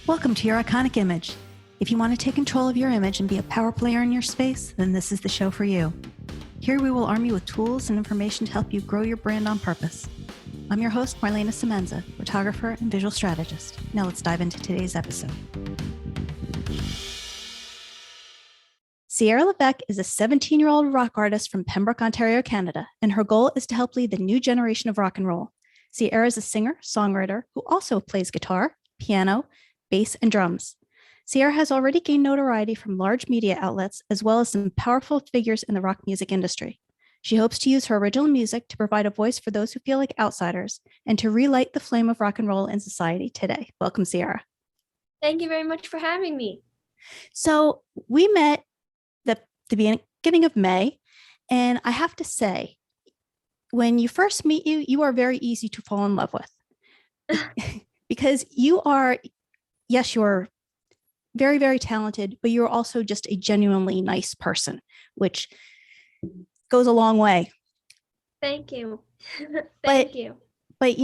Welcome to Your Iconic Image. If you want to take control of your image and be a power player in your space, then this is the show for you. Here we will arm you with tools and information to help you grow your brand on purpose. I'm your host, Marlena Semenza, photographer and visual strategist. Now let's dive into today's episode. Sierra Levesque is a 17-year-old rock artist from Pembroke, Ontario, Canada, and her goal is to help lead the new generation of rock and roll. Sierra is a singer, songwriter, who also plays guitar, piano, bass, and drums. Sierra has already gained notoriety from large media outlets as well as some powerful figures in the rock music industry. She hopes to use her original music to provide a voice for those who feel like outsiders and to relight the flame of rock and roll in society today. Welcome, Sierra. Thank you very much for having me. So we met the beginning of May, and I have to say, when you first meet you, you are very easy to fall in love with because you're very, very talented, but you're also just a genuinely nice person, which goes a long way. Thank you. Thank you. But,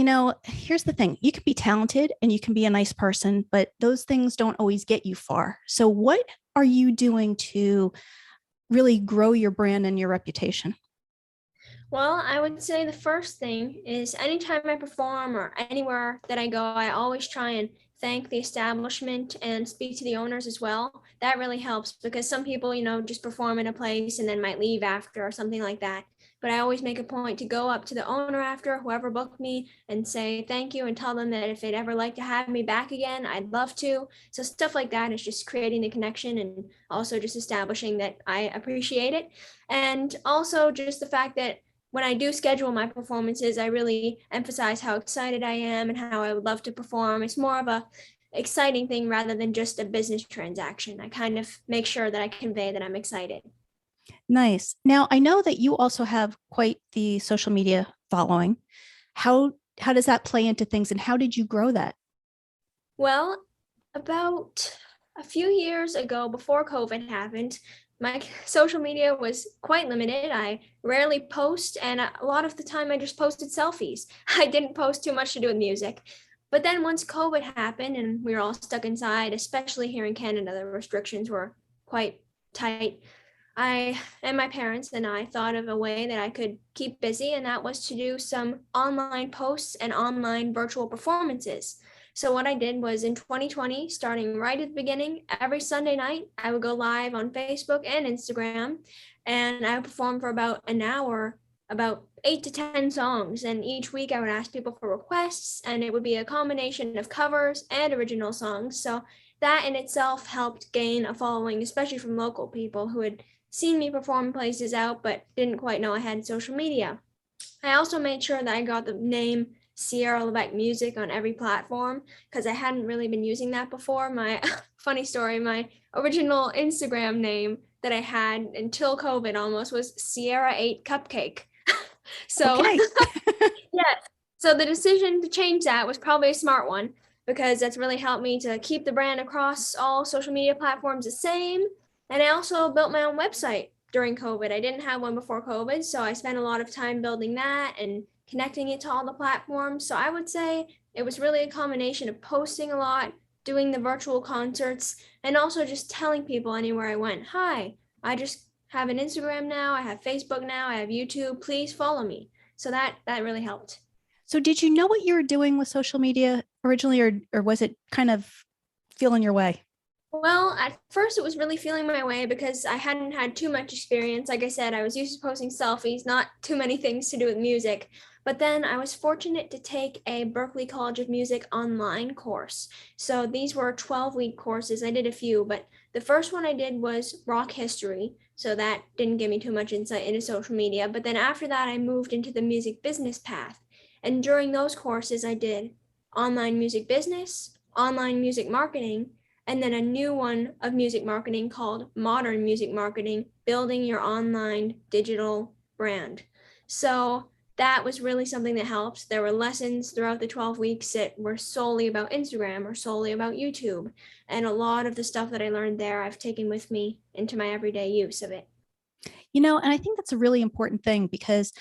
here's the thing. You can be talented and you can be a nice person, but those things don't always get you far. So what are you doing to really grow your brand and your reputation? Well, I would say the first thing is anytime I perform or anywhere that I go, I always try and thank the establishment and speak to the owners as well. That really helps because some people, just perform in a place and then might leave after or something like that. But I always make a point to go up to the owner after, whoever booked me, and say thank you and tell them that if they'd ever like to have me back again, I'd love to. So stuff like that is just creating the connection and also just establishing that I appreciate it. And also just the fact that when I do schedule my performances, I really emphasize how excited I am and how I would love to perform. It's more of a exciting thing rather than just a business transaction. I kind of make sure that I convey that I'm excited. Nice. Now, I know that you also have quite the social media following. How does that play into things, and how did you grow that? Well, about a few years ago, before COVID happened, my social media was quite limited. I rarely post, and a lot of the time I just posted selfies. I didn't post too much to do with music. But then once COVID happened and we were all stuck inside, especially here in Canada, the restrictions were quite tight. I and my parents and I thought of a way that I could keep busy, and that was to do some online posts and online virtual performances. So what I did was in 2020, starting right at the beginning, every Sunday night, I would go live on Facebook and Instagram, and I would perform for about an hour, about 8 to 10 songs. And each week I would ask people for requests, and it would be a combination of covers and original songs. So that in itself helped gain a following, especially from local people who had seen me perform places out, but didn't quite know I had social media. I also made sure that I got the name Sierra Levesque Music on every platform because I hadn't really been using that before. My funny story, my original Instagram name that I had until COVID almost was Sierra 8 Cupcake. So Okay. yeah, so the decision to change that was probably a smart one because that's really helped me to keep the brand across all social media platforms the same. And I also built my own website during COVID. I didn't have one before COVID, so I spent a lot of time building that and connecting it to all the platforms. So I would say it was really a combination of posting a lot, doing the virtual concerts, and also just telling people anywhere I went, hi, I just have an Instagram now, I have Facebook now, I have YouTube, please follow me. So that really helped. So did you know what you were doing with social media originally, or was it kind of feeling your way? Well, at first it was really feeling my way because I hadn't had too much experience. Like I said, I was used to posting selfies, not too many things to do with music. But then I was fortunate to take a Berklee College of Music online course. So these were 12-week courses. I did a few, but the first one I did was rock history. So that didn't give me too much insight into social media. But then after that, I moved into the music business path. And during those courses, I did online music business, online music marketing, and then a new one of music marketing called Modern Music Marketing, Building Your Online Digital Brand. So that was really something that helped. There were lessons throughout the 12 weeks that were solely about Instagram or solely about YouTube. And a lot of the stuff that I learned there, I've taken with me into my everyday use of it. And I think that's a really important thing because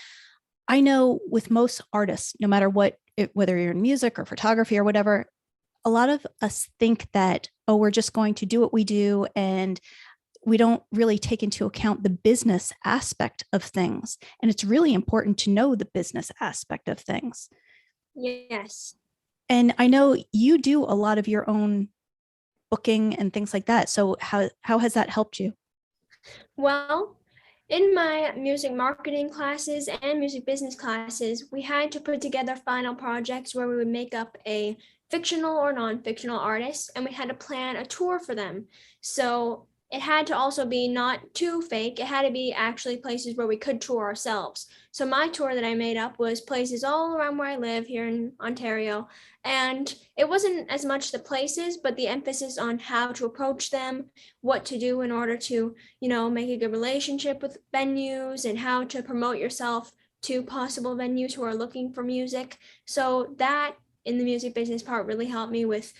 I know with most artists, no matter what, whether you're in music or photography or whatever, A lot of us think that, oh, we're just going to do what we do, and we don't really take into account the business aspect of things. And it's really important to know the business aspect of things. Yes. And I know you do a lot of your own booking and things like that. So how has that helped you? Well, in my music marketing classes and music business classes, we had to put together final projects where we would make up a fictional or non-fictional artist, and we had to plan a tour for them. So it had to also be not too fake. It had to be actually places where we could tour ourselves. So my tour that I made up was places all around where I live here in Ontario. And it wasn't as much the places, but the emphasis on how to approach them, what to do in order to make a good relationship with venues and how to promote yourself to possible venues who are looking for music. So that in the music business part really helped me with,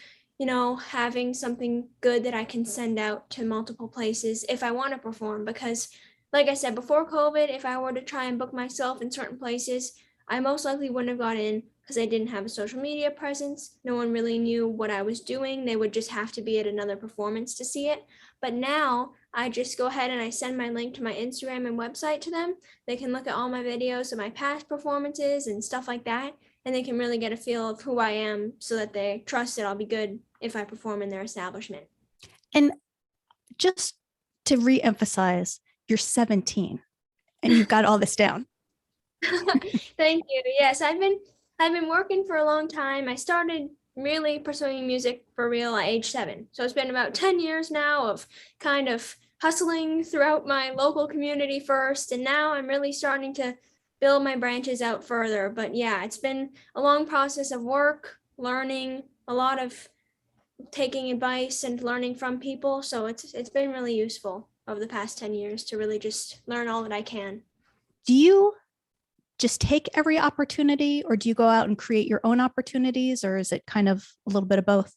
having something good that I can send out to multiple places if I want to perform. Because, like I said, before COVID, if I were to try and book myself in certain places, I most likely wouldn't have got in because I didn't have a social media presence. No one really knew what I was doing. They would just have to be at another performance to see it. But now I just go ahead and I send my link to my Instagram and website to them. They can look at all my videos of my past performances and stuff like that. And they can really get a feel of who I am so that they trust that I'll be good if I perform in their establishment. And just to re-emphasize, you're 17 and you've got all this down. Thank you. Yes, I've been working for a long time. I started really pursuing music for real at age 7. So it's been about 10 years now of kind of hustling throughout my local community first, and now I'm really starting to build my branches out further. But yeah, it's been a long process of work, learning, a lot of taking advice and learning from people. So it's been really useful over the past 10 years to really just learn all that I can. Do you just take every opportunity, or do you go out and create your own opportunities, or is it kind of a little bit of both?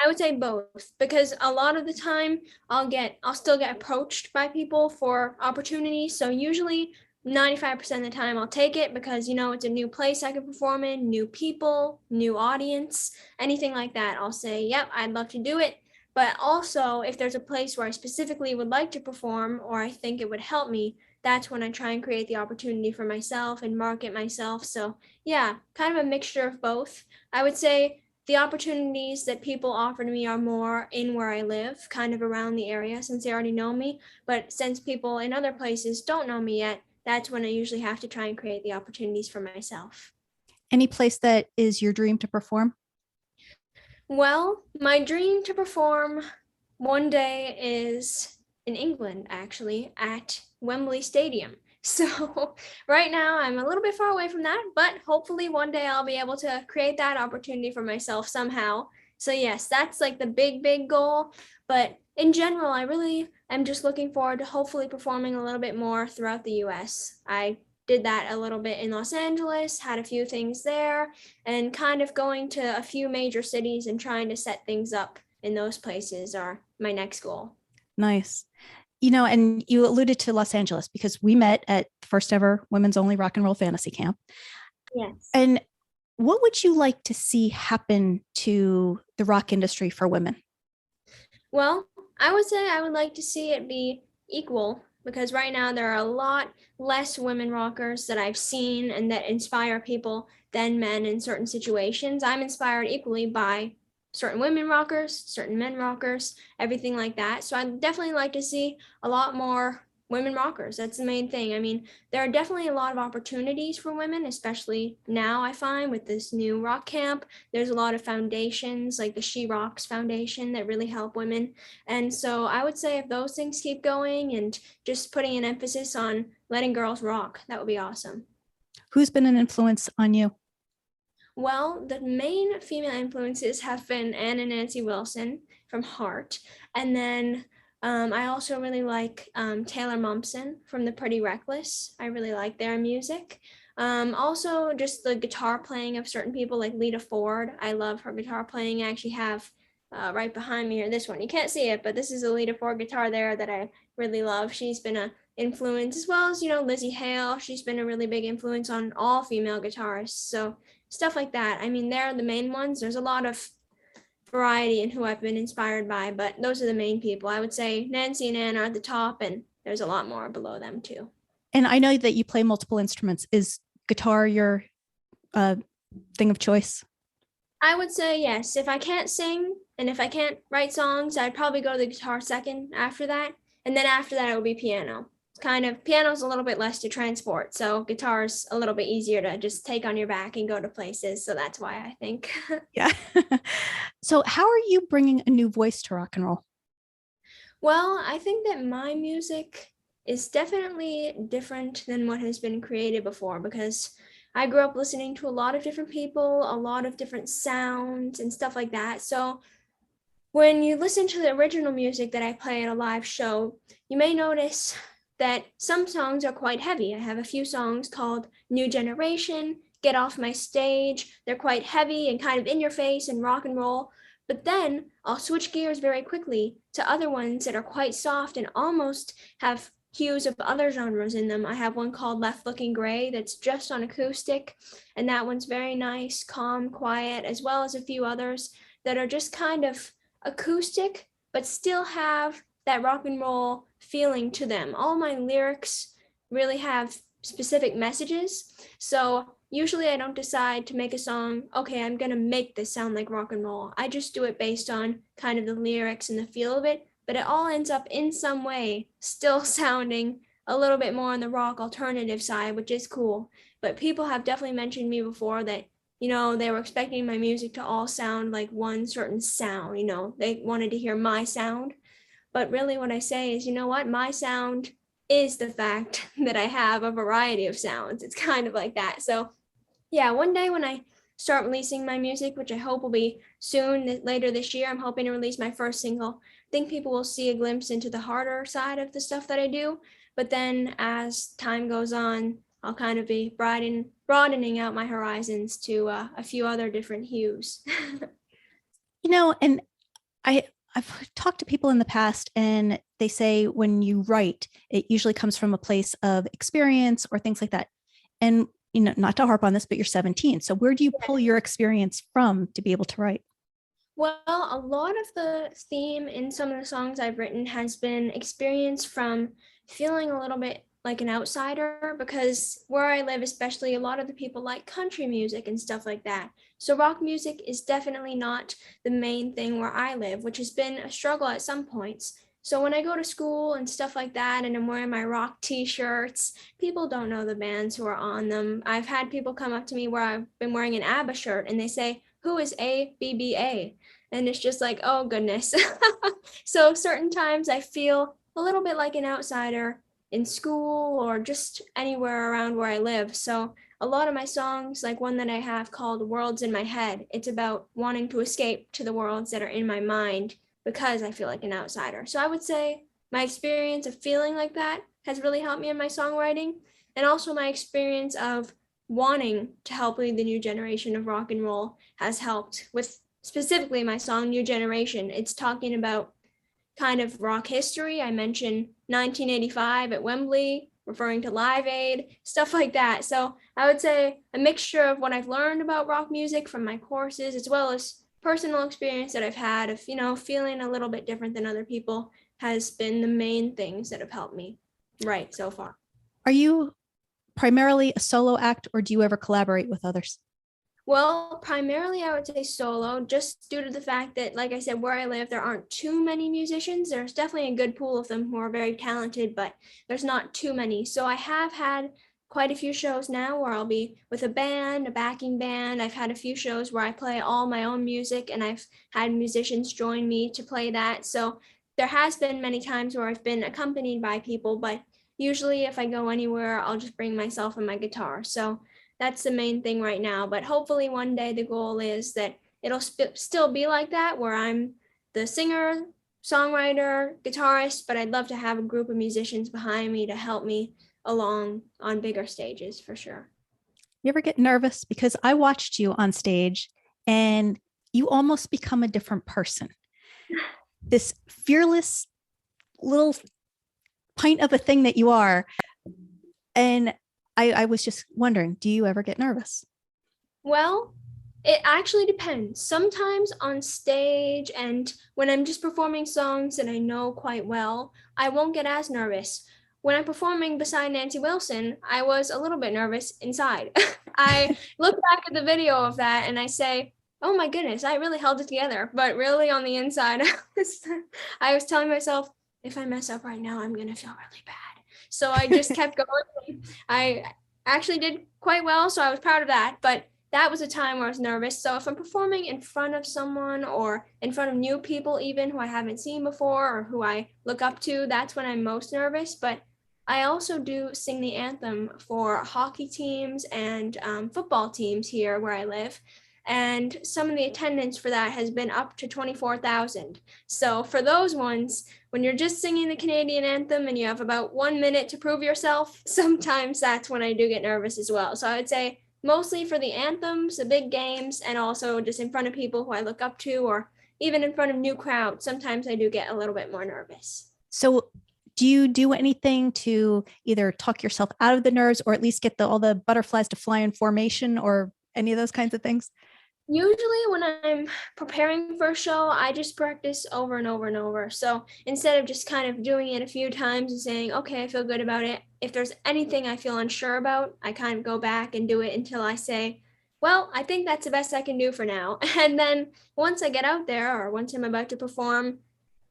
I would say both, because a lot of the time I'll still get approached by people for opportunities. So usually 95% of the time I'll take it because it's a new place I could perform in, new people, new audience, anything like that. I'll say, "Yep, I'd love to do it." But also, if there's a place where I specifically would like to perform or I think it would help me, that's when I try and create the opportunity for myself and market myself. So, yeah, kind of a mixture of both. I would say the opportunities that people offer to me are more in where I live, kind of around the area, since they already know me. But since people in other places don't know me yet, that's when I usually have to try and create the opportunities for myself. Any place that is your dream to perform? Well, my dream to perform one day is in England, actually, at Wembley Stadium. So right now I'm a little bit far away from that, but hopefully one day I'll be able to create that opportunity for myself somehow. So yes, that's like the big, big goal. But in general, I really am just looking forward to hopefully performing a little bit more throughout the US. I did that a little bit in Los Angeles, had a few things there, and kind of going to a few major cities and trying to set things up in those places are my next goal. Nice. And you alluded to Los Angeles because we met at the first ever women's only rock and roll fantasy camp. Yes. And what would you like to see happen to the rock industry for women? Well, I would say I would like to see it be equal because right now there are a lot less women rockers that I've seen and that inspire people than men in certain situations. I'm inspired equally by certain women rockers, certain men rockers, everything like that. So I'd definitely like to see a lot more women rockers. That's the main thing. I mean, there are definitely a lot of opportunities for women, especially now I find with this new rock camp. There's a lot of foundations like the She Rocks Foundation that really help women. And so I would say if those things keep going and just putting an emphasis on letting girls rock, that would be awesome. Who's been an influence on you? Well, the main female influences have been Ann and Nancy Wilson from Heart. And then I also really like Taylor Momsen from The Pretty Reckless. I really like their music. Also, just the guitar playing of certain people like Lita Ford. I love her guitar playing. I actually have right behind me here this one. You can't see it, but this is a Lita Ford guitar there that I really love. She's been a influence as well as Lizzie Hale. She's been a really big influence on all female guitarists. So stuff like that. I mean, they're the main ones. There's a lot of variety in who I've been inspired by, but those are the main people. I would say Nancy and Ann are at the top, and there's a lot more below them too. And I know that you play multiple instruments. Is guitar your thing of choice? I would say yes. If I can't sing and if I can't write songs, I'd probably go to the guitar second after that. And then after that, it would be piano. It's kind of, piano's a little bit less to transport. So guitar's a little bit easier to just take on your back and go to places. So that's why I think. Yeah. So how are you bringing a new voice to rock and roll? Well, I think that my music is definitely different than what has been created before because I grew up listening to a lot of different people, a lot of different sounds and stuff like that. So when you listen to the original music that I play at a live show, you may notice that some songs are quite heavy. I have a few songs called New Generation, Get Off My Stage. They're quite heavy and kind of in your face and rock and roll. But then I'll switch gears very quickly to other ones that are quite soft and almost have hues of other genres in them. I have one called Left Looking Gray that's just on acoustic, and that one's very nice, calm, quiet, as well as a few others that are just kind of acoustic, but still have that rock and roll feeling to them. All my lyrics really have specific messages. So usually I don't decide to make a song, okay, I'm going to make this sound like rock and roll. I just do it based on kind of the lyrics and the feel of it, but it all ends up in some way still sounding a little bit more on the rock alternative side, which is cool. But people have definitely mentioned me before that they were expecting my music to all sound like one certain sound, they wanted to hear my sound. But really what I say is, you know what, my sound is the fact that I have a variety of sounds. It's kind of like that. So yeah, one day when I start releasing my music, which I hope will be soon, later this year, I'm hoping to release my first single. I think people will see a glimpse into the harder side of the stuff that I do. But then as time goes on, I'll kind of be broadening out my horizons to a few other different hues. And I've talked to people in the past, and they say when you write, it usually comes from a place of experience or things like that. And not to harp on this, but you're 17. So where do you pull your experience from to be able to write? Well, a lot of the theme in some of the songs I've written has been experience from feeling a little bit like an outsider, because where I live, especially, a lot of the people like country music and stuff like that. So rock music is definitely not the main thing where I live, which has been a struggle at some points. So when I go to school and stuff like that, and I'm wearing my rock t-shirts, people don't know the bands who are on them. I've had people come up to me where I've been wearing an ABBA shirt and they say, "Who is ABBA?" And it's just like, oh goodness. So certain times I feel a little bit like an outsider in school or just anywhere around where I live. So a lot of my songs, like one that I have called Worlds in My Head, it's about wanting to escape to the worlds that are in my mind because I feel like an outsider. So I would say my experience of feeling like that has really helped me in my songwriting, and also my experience of wanting to help lead the new generation of rock and roll has helped with specifically my song New Generation. It's talking about kind of rock history. I mentioned 1985 at Wembley, referring to Live Aid, stuff like that. So I would say a mixture of what I've learned about rock music from my courses, as well as personal experience that I've had of, feeling a little bit different than other people, has been the main things that have helped me write so far. Are you primarily a solo act, or do you ever collaborate with others? Well, primarily I would say solo, just due to the fact that, like I said, where I live, there aren't too many musicians. There's definitely a good pool of them who are very talented, but there's not too many. So I have had quite a few shows now where I'll be with a band, a backing band. I've had a few shows where I play all my own music, and I've had musicians join me to play that. So there has been many times where I've been accompanied by people, but usually if I go anywhere, I'll just bring myself and my guitar. So that's the main thing right now. But hopefully one day the goal is that it'll still be like that, where I'm the singer, songwriter, guitarist, but I'd love to have a group of musicians behind me to help me along on bigger stages for sure. You ever get nervous? Because I watched you on stage and you almost become a different person. This fearless little pint of a thing that you are. And I was just wondering, do you ever get nervous? Well, It actually depends. Sometimes on stage and when I'm just performing songs that I know quite well, I won't get as nervous. When I'm performing beside Nancy Wilson, I was a little bit nervous inside. I look back at the video of that and I say, oh my goodness, I really held it together. But really on the inside, I was telling myself, if I mess up right now, I'm going to feel really bad. So I just kept going. I actually did quite well, so I was proud of that. But that was a time where I was nervous. So if I'm performing in front of someone or in front of new people, even who I haven't seen before or who I look up to, that's when I'm most nervous. But I also do sing the anthem for hockey teams and football teams here where I live. And some of the attendance for that has been up to 24,000. So for those ones, when you're just singing the Canadian anthem and you have about 1 minute to prove yourself, sometimes that's when I do get nervous as well. So I would say mostly for the anthems, the big games, and also just in front of people who I look up to, or even in front of new crowds. Sometimes I do get a little bit more nervous. So, do you do anything to either talk yourself out of the nerves or at least get all the butterflies to fly in formation or any of those kinds of things? Usually, when I'm preparing for a show, I just practice over and over and over. So instead of just kind of doing it a few times and saying, okay, I feel good about it, if there's anything I feel unsure about, I kind of go back and do it until I say, well, I think that's the best I can do for now. And then once I get out there or once I'm about to perform,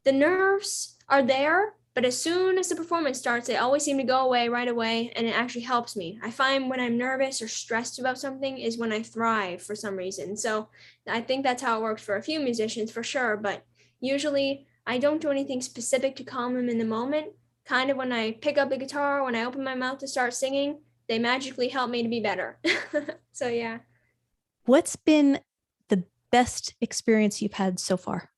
the nerves are there, but as soon as the performance starts, they always seem to go away right away, and it actually helps me. I find when I'm nervous or stressed about something is when I thrive for some reason. So I think that's how it works for a few musicians for sure, but usually I don't do anything specific to calm them in the moment. Kind of when I pick up the guitar, when I open my mouth to start singing, they magically help me to be better. So yeah. What's been the best experience you've had so far?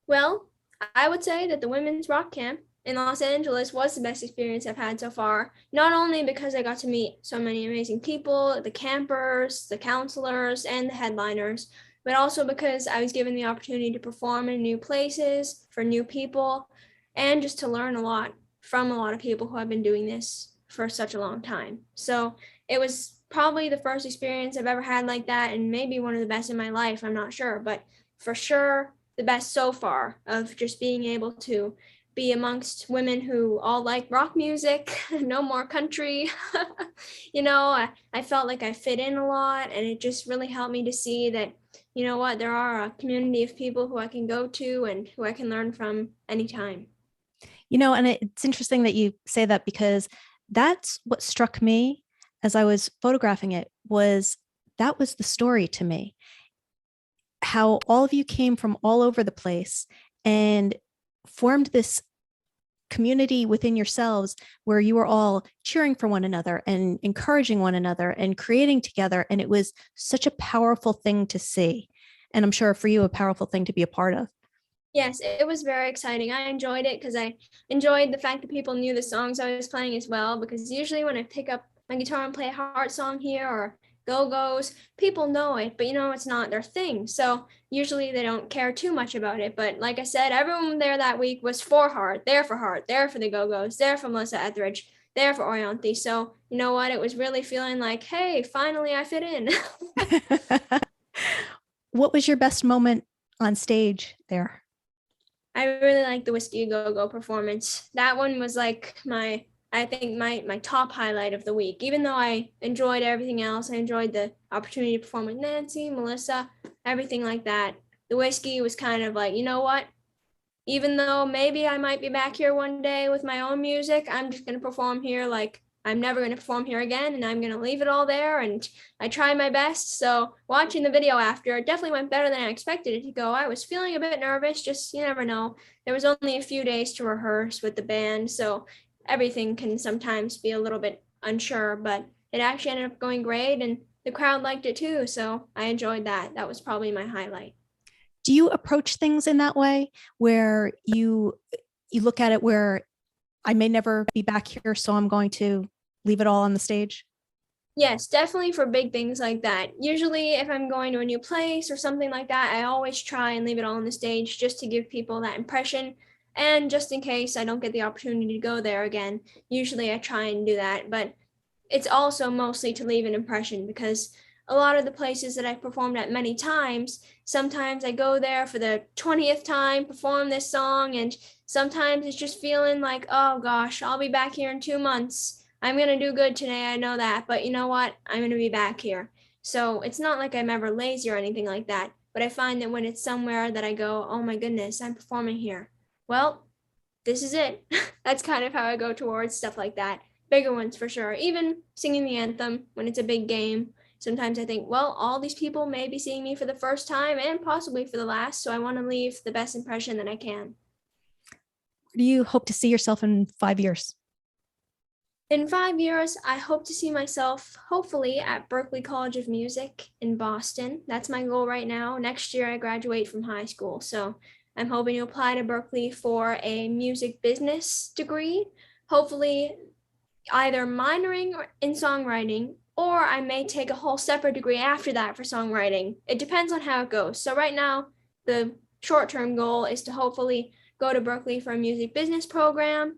Well, I would say that the women's rock camp in Los Angeles was the best experience I've had so far. Not only because I got to meet so many amazing people, the campers, the counselors, and the headliners, but also because I was given the opportunity to perform in new places for new people and just to learn a lot from a lot of people who have been doing this for such a long time. So it was probably the first experience I've ever had like that, and maybe one of the best in my life. I'm not sure, but for sure the best so far of just being able to be amongst women who all like rock music, no more country. I felt like I fit in a lot, and it just really helped me to see that, you know what, there are a community of people who I can go to and who I can learn from anytime. And it's interesting that you say that because that's what struck me as I was photographing it was that was the story to me. How all of you came from all over the place and formed this community within yourselves where you were all cheering for one another and encouraging one another and creating together. And it was such a powerful thing to see. And I'm sure for you, a powerful thing to be a part of. Yes, it was very exciting. I enjoyed it because I enjoyed the fact that people knew the songs I was playing as well. Because usually when I pick up my guitar and play a heart song here or go-go's, people know it, but it's not their thing. So usually they don't care too much about it. But like I said, everyone there that week was for Heart, there for the go-go's, there for Melissa Etheridge, there for Orianthi. So you know what? It was really feeling like, hey, finally I fit in. What was your best moment on stage there? I really like the Whiskey A Go Go performance. That one was like I think my top highlight of the week. Even though I enjoyed everything else, I enjoyed the opportunity to perform with Nancy, Melissa, everything like that. The Whiskey was kind of like, you know what? Even though maybe I might be back here one day with my own music, I'm just going to perform here like I'm never going to perform here again, and I'm going to leave it all there. And I tried my best. So watching the video after, it definitely went better than I expected it to go. I was feeling a bit nervous, just you never know. There was only a few days to rehearse with the band, so everything can sometimes be a little bit unsure, but it actually ended up going great, and the crowd liked it too. So I enjoyed that. That was probably my highlight. Do you approach things in that way where you look at it where I may never be back here, so I'm going to leave it all on the stage? Yes, definitely for big things like that. Usually, if I'm going to a new place or something like that, I always try and leave it all on the stage just to give people that impression. And just in case I don't get the opportunity to go there again, usually I try and do that. But it's also mostly to leave an impression because a lot of the places that I've performed at many times, sometimes I go there for the 20th time, perform this song, and sometimes it's just feeling like, oh gosh, I'll be back here in 2 months. I'm going to do good today. I know that. But you know what? I'm going to be back here. So it's not like I'm ever lazy or anything like that. But I find that when it's somewhere that I go, oh my goodness, I'm performing here. Well, this is it. That's kind of how I go towards stuff like that. Bigger ones for sure. Even singing the anthem when it's a big game. Sometimes I think, well, all these people may be seeing me for the first time and possibly for the last. So I want to leave the best impression that I can. Where do you hope to see yourself in 5 years? In 5 years, I hope to see myself hopefully at Berklee College of Music in Boston. That's my goal right now. Next year, I graduate from high school. So I'm hoping to apply to Berklee for a music business degree, hopefully either minoring in songwriting, or I may take a whole separate degree after that for songwriting. It depends on how it goes. So right now, the short-term goal is to hopefully go to Berklee for a music business program.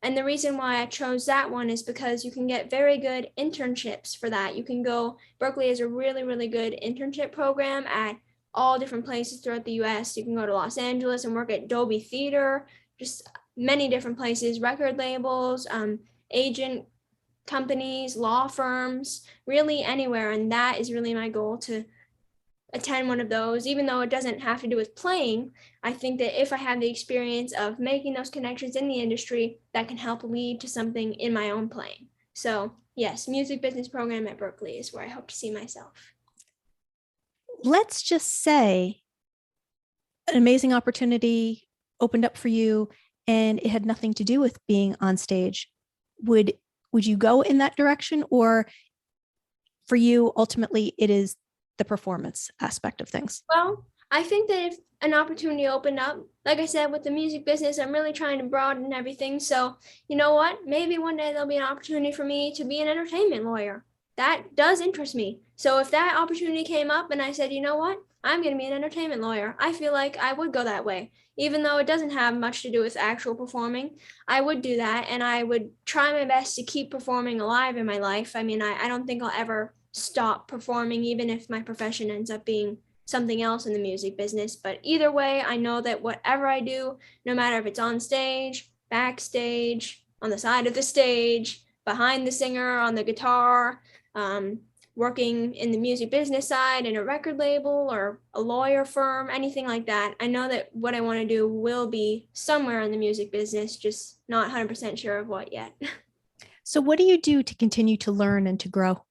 And the reason why I chose that one is because you can get very good internships for that. You can go, Berklee is a really, really good internship program at all different places throughout the US. You can go to Los Angeles and work at Dolby Theater, just many different places, record labels, agent companies, law firms, really anywhere. And that is really my goal, to attend one of those. Even though it doesn't have to do with playing, I think that if I have the experience of making those connections in the industry, that can help lead to something in my own playing. So yes, music business program at Berklee is where I hope to see myself. Let's just say an amazing opportunity opened up for you and it had nothing to do with being on stage. Would you go in that direction, or for you ultimately it is the performance aspect of things? Well, I think that if an opportunity opened up, like I said, with the music business, I'm really trying to broaden everything. So, you know what? Maybe one day there'll be an opportunity for me to be an entertainment lawyer. That does interest me. So if that opportunity came up and I said, you know what? I'm going to be an entertainment lawyer, I feel like I would go that way. Even though it doesn't have much to do with actual performing, I would do that, and I would try my best to keep performing alive in my life. I mean, I don't think I'll ever stop performing, even if my profession ends up being something else in the music business. But either way, I know that whatever I do, no matter if it's on stage, backstage, on the side of the stage, behind the singer, on the guitar, working in the music business side in a record label or a lawyer firm, anything like that, I know that what I want to do will be somewhere in the music business, just not 100% sure of what yet. So what do you do to continue to learn and to grow?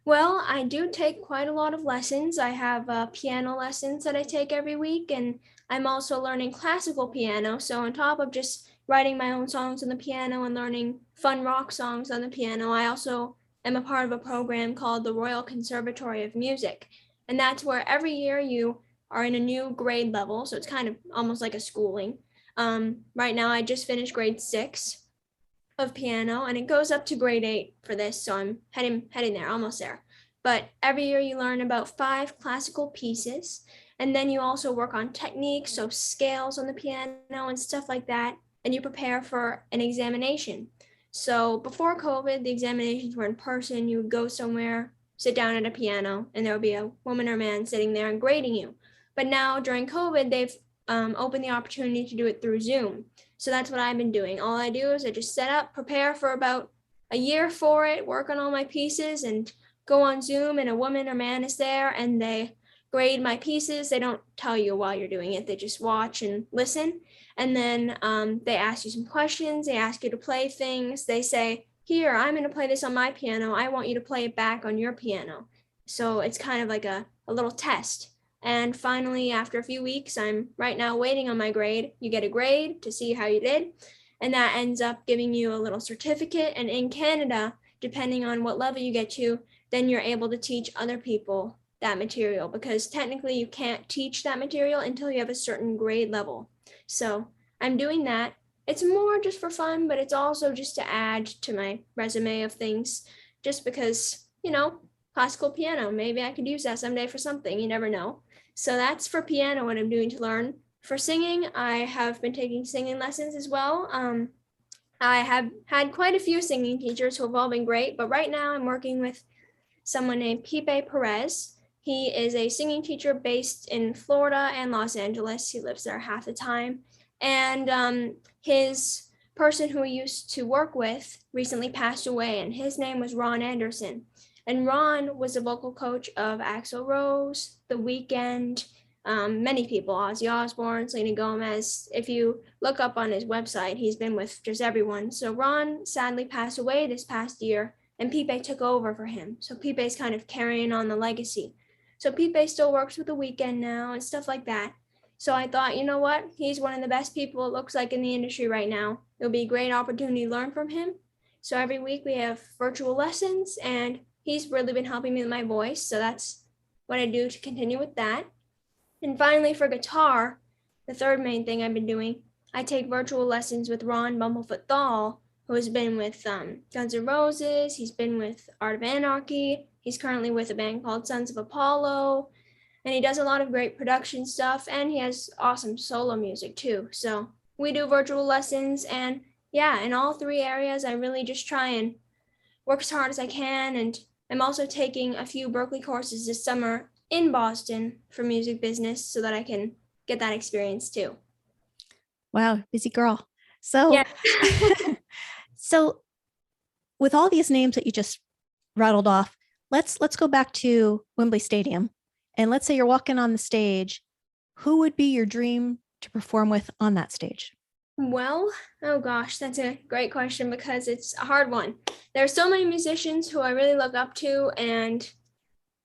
Well, I do take quite a lot of lessons. I have piano lessons that I take every week, and I'm also learning classical piano. So on top of just writing my own songs on the piano and learning fun rock songs on the piano, I also am a part of a program called the Royal Conservatory of Music. And that's where every year you are in a new grade level. So it's kind of almost like a schooling. Right now, I just finished grade 6 of piano, and it goes up to grade 8 for this. So I'm heading there, almost there. But every year you learn about 5 classical pieces. And then you also work on techniques, so scales on the piano and stuff like that. And you prepare for an examination. So before COVID, the examinations were in person. You would go somewhere, sit down at a piano, and there would be a woman or man sitting there and grading you. But now during COVID, they've opened the opportunity to do it through Zoom. So that's what I've been doing. All I do is I just set up, prepare for about a year for it, work on all my pieces, and go on Zoom, and a woman or man is there, and they grade my pieces. They don't tell you while you're doing it. They just watch and listen. And then they ask you some questions. They ask you to play things. They say, here, I'm going to play this on my piano. I want you to play it back on your piano. So it's kind of like a little test. And finally, after a few weeks, I'm right now waiting on my grade. You get a grade to see how you did. And that ends up giving you a little certificate. And in Canada, depending on what level you get to, then you're able to teach other people that material, because technically you can't teach that material until you have a certain grade level. So I'm doing that. It's more just for fun, but it's also just to add to my resume of things, just because, classical piano, maybe I could use that someday for something, you never know. So that's for piano, what I'm doing to learn. For singing, I have been taking singing lessons as well. I have had quite a few singing teachers who have all been great, but right now I'm working with someone named Pipe Perez. He is a singing teacher based in Florida and Los Angeles. He lives there half the time. And his person who he used to work with recently passed away, and his name was Ron Anderson. And Ron was the vocal coach of Axl Rose, The Weeknd, many people, Ozzy Osbourne, Selena Gomez. If you look up on his website, he's been with just everyone. So Ron sadly passed away this past year, and Pipe took over for him. So Pipe's kind of carrying on the legacy. So Pipe still works with The Weeknd now and stuff like that. So I thought, you know what? He's one of the best people it looks like in the industry right now. It'll be a great opportunity to learn from him. So every week we have virtual lessons, and he's really been helping me with my voice. So that's what I do to continue with that. And finally, for guitar, the third main thing I've been doing, I take virtual lessons with Ron Bumblefoot Thal, who has been with Guns N' Roses. He's been with Art of Anarchy. He's currently with a band called Sons of Apollo. And he does a lot of great production stuff, and he has awesome solo music too. So we do virtual lessons, and yeah, in all three areas, I really just try and work as hard as I can. And I'm also taking a few Berklee courses this summer in Boston for music business so that I can get that experience too. Wow, busy girl. So, yeah. So with all these names that you just rattled off, let's go back to Wembley Stadium. And let's say you're walking on the stage. Who would be your dream to perform with on that stage? Well, oh gosh, that's a great question because it's a hard one. There are so many musicians who I really look up to and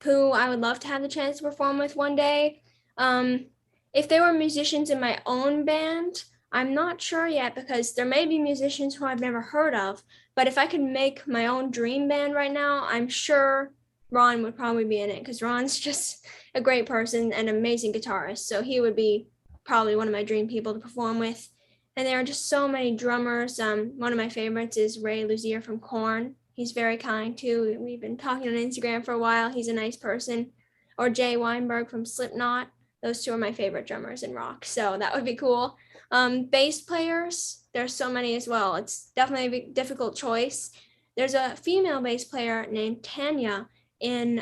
who I would love to have the chance to perform with one day. If they were musicians in my own band, I'm not sure yet because there may be musicians who I've never heard of. But if I could make my own dream band right now, I'm sure Ron would probably be in it because Ron's just a great person and amazing guitarist. So he would be probably one of my dream people to perform with. And there are just so many drummers. One of my favorites is Ray Luzier from Korn. He's very kind too. We've been talking on Instagram for a while. He's a nice person. Or Jay Weinberg from Slipknot. Those two are my favorite drummers in rock. So that would be cool. Bass players, there's so many as well. It's definitely a difficult choice. There's a female bass player named Tanya in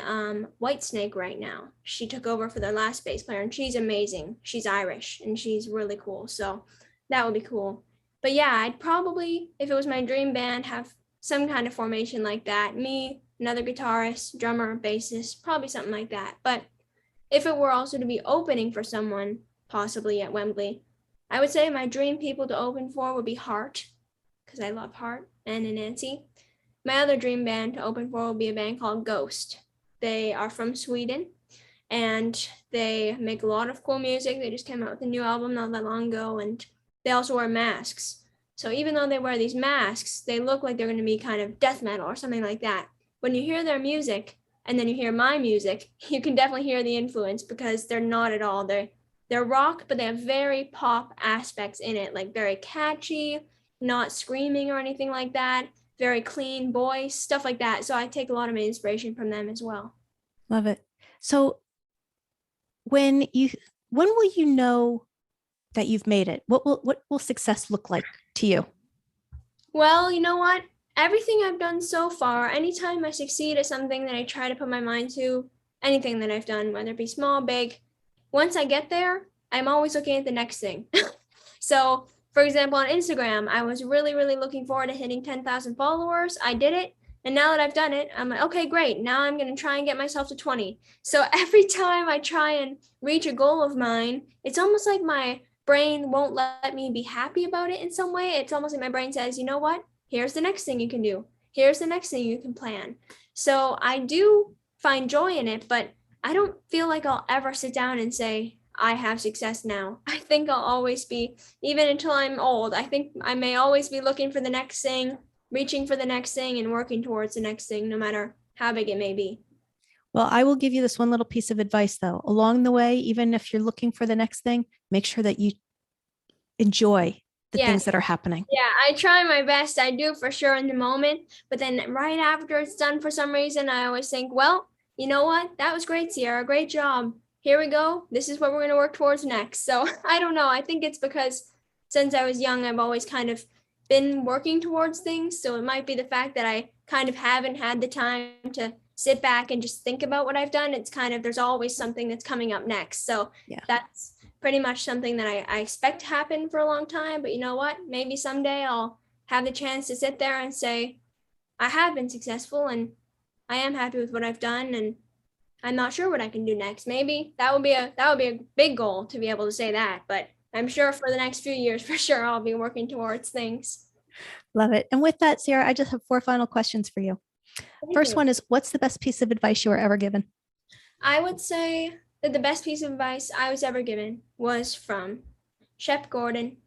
Whitesnake right now. She took over for their last bass player, and she's amazing. She's Irish, and she's really cool. So that would be cool. But yeah, I'd probably, if it was my dream band, have some kind of formation like that. Me, another guitarist, drummer, bassist, probably something like that. But if it were also to be opening for someone, possibly at Wembley, I would say my dream people to open for would be Heart, because I love Heart and Nancy. My other dream band to open for will be a band called Ghost. They are from Sweden, and they make a lot of cool music. They just came out with a new album not that long ago, and they also wear masks. So even though they wear these masks, they look like they're going to be kind of death metal or something like that. When you hear their music, and then you hear my music, you can definitely hear the influence because they're not at all. They're rock, but they have very pop aspects in it, like very catchy, not screaming or anything like that. Very clean voice, stuff like that. So I take a lot of inspiration from them as well. Love it. So when will you know that you've made it? What will success look like to you? Well, you know what? Everything I've done so far, anytime I succeed at something that I try to put my mind to, anything that I've done, whether it be small, big, once I get there, I'm always looking at the next thing. So for example, on Instagram, I was really, really looking forward to hitting 10,000 followers. I did it. And now that I've done it, I'm like, okay, great. Now I'm going to try and get myself to 20. So every time I try and reach a goal of mine, it's almost like my brain won't let me be happy about it in some way. It's almost like my brain says, you know what? Here's the next thing you can do. Here's the next thing you can plan. So I do find joy in it, but I don't feel like I'll ever sit down and say, I have success now. I think I'll always be, even until I'm old, I think I may always be looking for the next thing, reaching for the next thing, and working towards the next thing, no matter how big it may be. Well, I will give you this one little piece of advice, though. Along the way, even if you're looking for the next thing, make sure that you enjoy the things that are happening. Yeah, I try my best. I do for sure in the moment. But then right after it's done, for some reason, I always think, well, you know what? That was great, Sierra. Great job. Here we go. This is what we're going to work towards next. So I don't know. I think it's because since I was young, I've always kind of been working towards things. So it might be the fact that I kind of haven't had the time to sit back and just think about what I've done. It's kind of, there's always something that's coming up next. So Yeah. that's pretty much something that I expect to happen for a long time. But you know what? Maybe someday I'll have the chance to sit there and say, I have been successful and I am happy with what I've done, and I'm not sure what I can do next. Maybe that would be a big goal to be able to say that. But I'm sure for the next few years, for sure, I'll be working towards things. Love it. And with that, Sierra, I just have 4 final questions for you. Thank First you. one is, what's the best piece of advice you were ever given? I would say that the best piece of advice I was ever given was from Shep Gordon,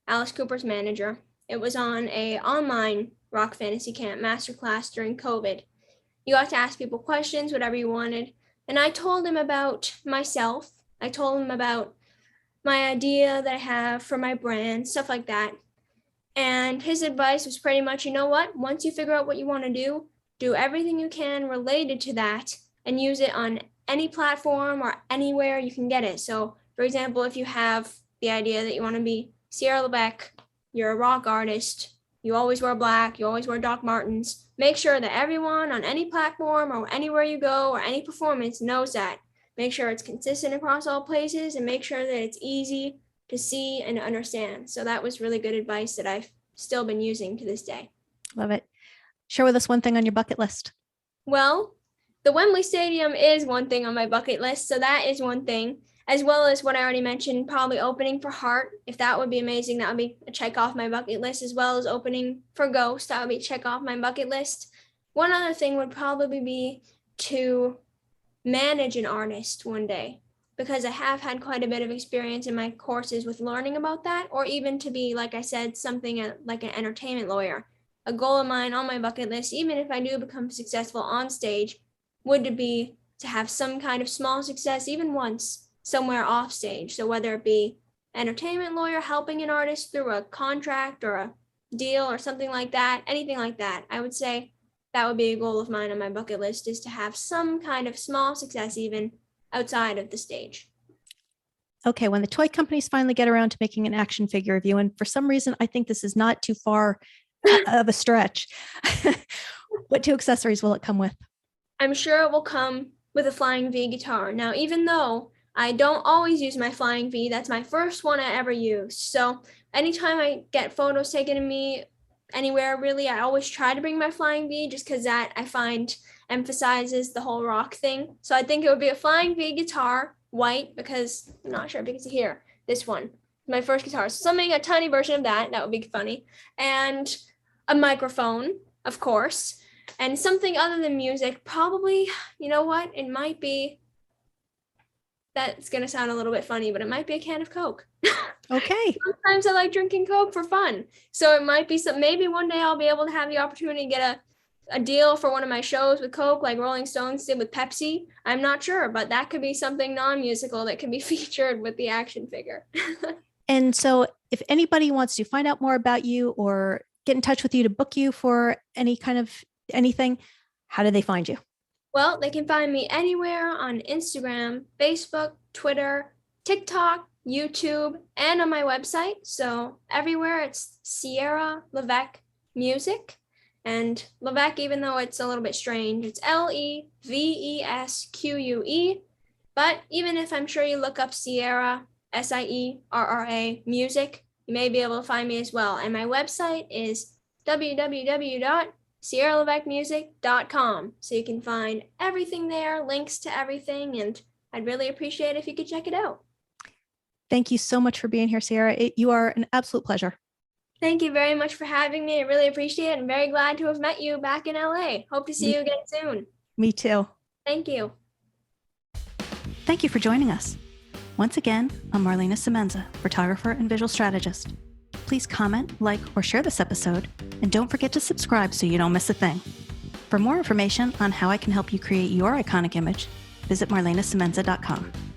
Alice Cooper's manager. It was on a online rock fantasy camp masterclass during COVID. You got to ask people questions, whatever you wanted. And I told him about myself. I told him about my idea that I have for my brand, stuff like that. And his advice was pretty much, you know what? Once you figure out what you want to do everything you can related to that and use it on any platform or anywhere you can get it. So, for example, if you have the idea that you want to be Sierra Levesque, you're a rock artist, you always wear black, you always wear Doc Martens, make sure that everyone on any platform or anywhere you go or any performance knows that. Make sure it's consistent across all places and make sure that it's easy to see and to understand. So that was really good advice that I've still been using to this day. Love it. Share with us one thing on your bucket list. Well, the Wembley Stadium is one thing on my bucket list. So that is one thing, as well as what I already mentioned, probably opening for Heart. If that would be amazing, that would be a check off my bucket list, as well as opening for Ghost. That would be a check off my bucket list. One other thing would probably be to manage an artist one day, because I have had quite a bit of experience in my courses with learning about that, or even to be, like I said, something like an entertainment lawyer. A goal of mine on my bucket list, even if I do become successful on stage, would be to have some kind of small success, even once, somewhere off stage. So whether it be entertainment lawyer helping an artist through a contract or a deal or something like that, anything like that, I would say that would be a goal of mine on my bucket list, is to have some kind of small success even outside of the stage. Okay, when the toy companies finally get around to making an action figure of you, and for some reason I think this is not too far of a stretch, what 2 accessories will it come with? I'm sure it will come with a Flying V guitar. Now, even though I don't always use my Flying V, that's my first one I ever used. So anytime I get photos taken of me anywhere, really, I always try to bring my Flying V, just because that I find emphasizes the whole rock thing. So I think it would be a Flying V guitar, white, because I'm not sure if you can see here, this one, my first guitar. So something, a tiny version of that would be funny. And a microphone, of course, and something other than music, probably, you know what, it might be, that's going to sound a little bit funny, but it might be a can of Coke. Okay. Sometimes I like drinking Coke for fun. So it might be maybe one day I'll be able to have the opportunity to get a deal for one of my shows with Coke, like Rolling Stones did with Pepsi. I'm not sure, but that could be something non-musical that could be featured with the action figure. And so if anybody wants to find out more about you or get in touch with you to book you for any kind of anything, how do they find you? Well, they can find me anywhere on Instagram, Facebook, Twitter, TikTok, YouTube, and on my website. So everywhere it's Sierra Levesque Music. And Levesque, even though it's a little bit strange, it's Levesque. But even if I'm sure you look up Sierra, SIERRA Music, you may be able to find me as well. And my website is www.sierralevesquemusic.com. So you can find everything there, links to everything, and I'd really appreciate it if you could check it out. Thank you so much for being here, Sierra. You are an absolute pleasure. Thank you very much for having me. I really appreciate it. I'm very glad to have met you back in LA. Hope to see you again soon. Me too. Thank you. Thank you for joining us. Once again, I'm Marlena Semenza, photographer and visual strategist. Please comment, like, or share this episode, and don't forget to subscribe so you don't miss a thing. For more information on how I can help you create your iconic image, visit marlenasemenza.com.